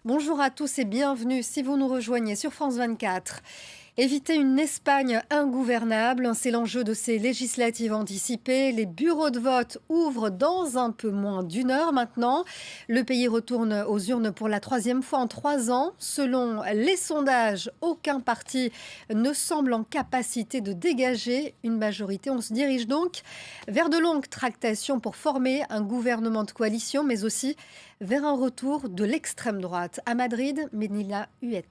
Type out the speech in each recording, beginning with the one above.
Bonjour à tous et bienvenue si vous nous rejoignez sur France 24. Éviter une Espagne ingouvernable, c'est l'enjeu de ces législatives anticipées. Les bureaux de vote ouvrent dans un peu moins d'une heure maintenant. Le pays retourne aux urnes pour la troisième fois en 3 ans. Selon les sondages, aucun parti ne semble en capacité de dégager une majorité. On se dirige donc vers de longues tractations pour former un gouvernement de coalition, mais aussi vers un retour de l'extrême droite. À Madrid, Menila Huet.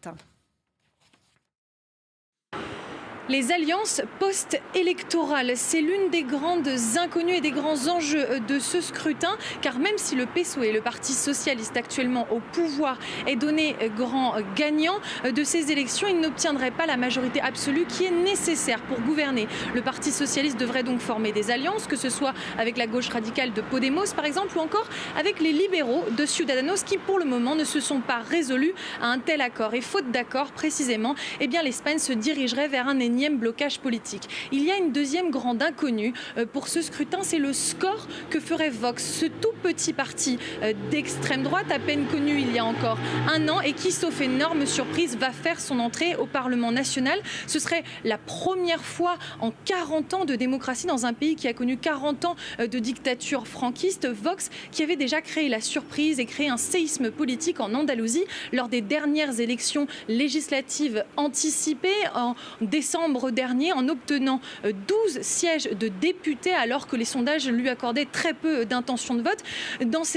Les alliances post-électorales, c'est l'une des grandes inconnues et des grands enjeux de ce scrutin, car même si le PSOE, le Parti socialiste actuellement au pouvoir, est donné grand gagnant de ces élections, il n'obtiendrait pas la majorité absolue qui est nécessaire pour gouverner. Le Parti socialiste devrait donc former des alliances, que ce soit avec la gauche radicale de Podemos par exemple, ou encore avec les libéraux de Ciudadanos qui pour le moment ne se sont pas résolus à un tel accord. Et faute d'accord précisément, eh bien l'Espagne se dirigerait vers un énième blocage politique. Il y a une deuxième grande inconnue pour ce scrutin, c'est le score que ferait Vox, ce tout petit parti d'extrême droite, à peine connu il y a encore un an et qui, sauf énorme surprise, va faire son entrée au Parlement national. Ce serait la première fois en 40 ans de démocratie dans un pays qui a connu 40 ans de dictature franquiste. Vox, qui avait déjà créé la surprise et créé un séisme politique en Andalousie lors des dernières élections législatives anticipées en décembre dernier, en obtenant 12 sièges de députés alors que les sondages lui accordaient très peu d'intention de vote.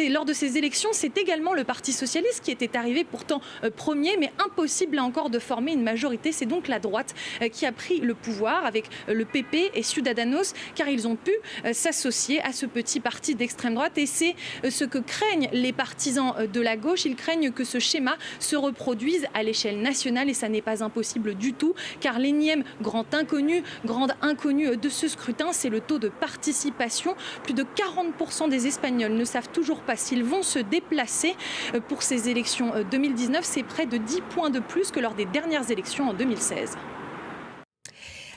Lors de ces élections, c'est également le Parti socialiste qui était arrivé pourtant premier, mais impossible là encore de former une majorité. C'est donc la droite qui a pris le pouvoir avec le PP et Ciudadanos, car ils ont pu s'associer à ce petit parti d'extrême droite. Et c'est ce que craignent les partisans de la gauche. Ils craignent que ce schéma se reproduise à l'échelle nationale et ça n'est pas impossible du tout, car l'énième grande inconnue de ce scrutin, c'est le taux de participation. Plus de 40% des Espagnols ne savent toujours pas s'ils vont se déplacer pour ces élections 2019. C'est près de 10 points de plus que lors des dernières élections en 2016.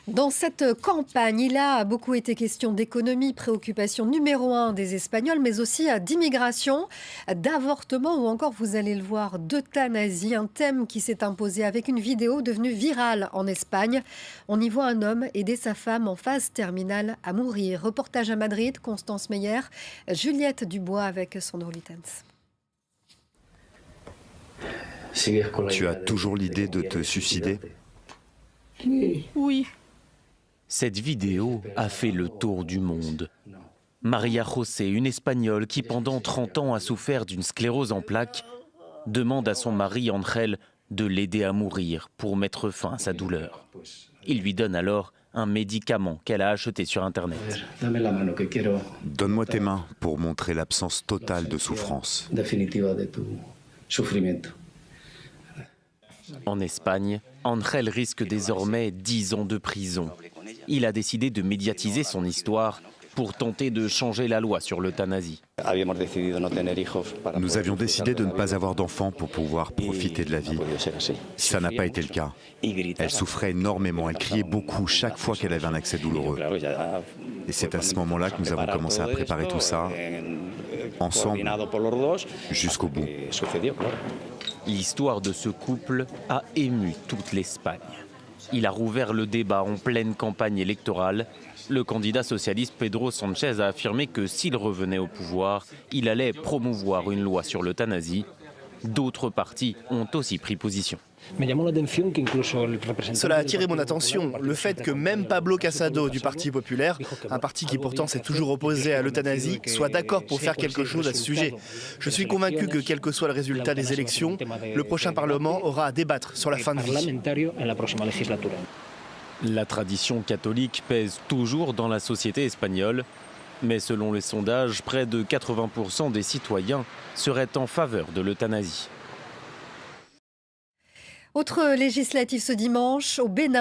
Dans cette campagne, il a beaucoup été question d'économie, préoccupation numéro 1 des Espagnols, mais aussi d'immigration, d'avortement ou encore, vous allez le voir, d'euthanasie, un thème qui s'est imposé avec une vidéo devenue virale en Espagne. On y voit un homme aider sa femme en phase terminale à mourir. Reportage à Madrid, Constance Meyer, Juliette Dubois avec Sandro Litens. Tu as toujours l'idée de te suicider ? Oui. Cette vidéo a fait le tour du monde. Maria José, une Espagnole qui pendant 30 ans a souffert d'une sclérose en plaques, demande à son mari Ángel de l'aider à mourir pour mettre fin à sa douleur. Il lui donne alors un médicament qu'elle a acheté sur Internet. Donne-moi tes mains pour montrer l'absence totale de souffrance. En Espagne, Ángel risque désormais 10 ans de prison. Il a décidé de médiatiser son histoire pour tenter de changer la loi sur l'euthanasie. Nous avions décidé de ne pas avoir d'enfants pour pouvoir profiter de la vie. Ça n'a pas été le cas. Elle souffrait énormément, elle criait beaucoup chaque fois qu'elle avait un accès douloureux. Et c'est à ce moment-là que nous avons commencé à préparer tout ça, ensemble, jusqu'au bout. L'histoire de ce couple a ému toute l'Espagne. Il a rouvert le débat en pleine campagne électorale. Le candidat socialiste Pedro Sánchez a affirmé que s'il revenait au pouvoir, il allait promouvoir une loi sur l'euthanasie. D'autres partis ont aussi pris position. Cela a attiré mon attention, le fait que même Pablo Casado du Parti populaire, un parti qui pourtant s'est toujours opposé à l'euthanasie, soit d'accord pour faire quelque chose à ce sujet. Je suis convaincu que quel que soit le résultat des élections, le prochain Parlement aura à débattre sur la fin de vie. La tradition catholique pèse toujours dans la société espagnole, mais selon les sondages, près de 80% des citoyens seraient en faveur de l'euthanasie. Autre législative ce dimanche, au Bénin.